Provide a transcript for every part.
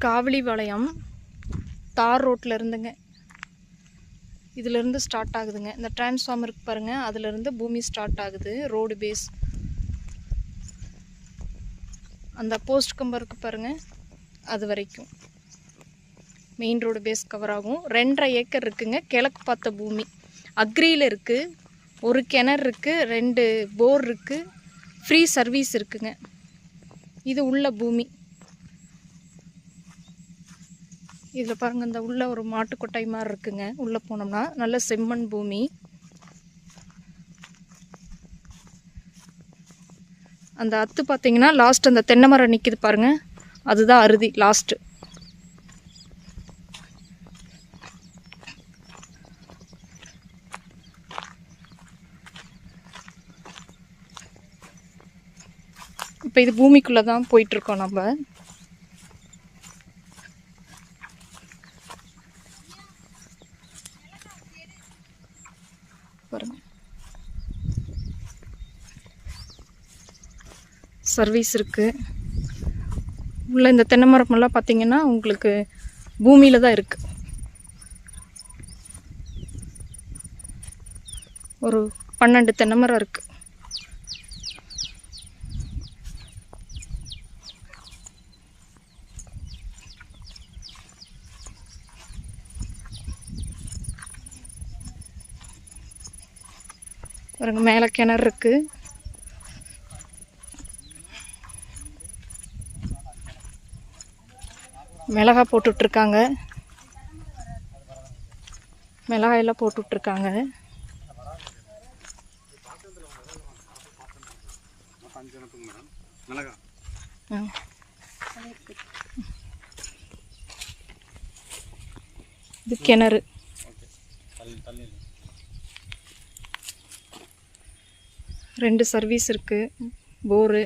காவலிபாளையம் தார் ரோட்டில் இருந்துங்க. இதிலேருந்து ஸ்டார்ட் ஆகுதுங்க. இந்த டிரான்ஸ்ஃபார்மருக்கு பாருங்கள், அதிலேருந்து பூமி ஸ்டார்ட் ஆகுது. ரோடு பேஸ் அந்த போஸ்ட் கம்பருக்கு பாருங்கள், அது வரைக்கும் மெயின் ரோடு பேஸ் கவர் ஆகும். 2.5 ஏக்கர் இருக்குங்க. கிழக்கு பார்த்த பூமி அக்ரியில் இருக்குது. ஒரு கிணறு இருக்குது, 2 போர் இருக்குது, ஃப்ரீ சர்வீஸ் இருக்குங்க. இது உள்ள பூமி. இதில் பாருங்கள், இந்த உள்ள ஒரு மாட்டு கொட்டாய் மாதிரி இருக்குங்க. உள்ளே போனோம்னா நல்ல செம்மண் பூமி. அந்த அத்து பார்த்தீங்கன்னா லாஸ்ட் அந்த தென்னை மரம் நிற்கிது பாருங்கள், அதுதான் அறுதி லாஸ்ட்டு. இப்போ இது பூமிக்குள்ளே தான் போயிட்டுருக்கோம் நம்ம. பாருங்க, சர்வீஸ் இருக்குது. உள்ள இந்த தென்னை மரமெல்லாம் பார்த்தீங்கன்னா உங்களுக்கு பூமியில் தான் இருக்குது. ஒரு 12 தென்னை மரம் இருக்குது. பாருங்க, மேலே கிணறு இருக்குது. மிளகாய் போட்டுட்ருக்காங்க. மிளகாயெல்லாம் போட்டுட்ருக்காங்க. இது கிணறு. ரெண்டு சர்வீஸ் இருக்குது. போரு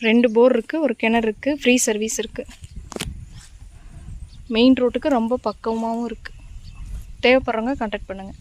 2 போர் இருக்குது, ஒரு கிணறு இருக்குது, ஃப்ரீ சர்வீஸ் இருக்குது. மெயின் ரோட்டுக்கு ரொம்ப பக்கமாகவும் இருக்குது. தேவைப்படுறவங்க கான்டாக்ட் பண்ணுங்கள்.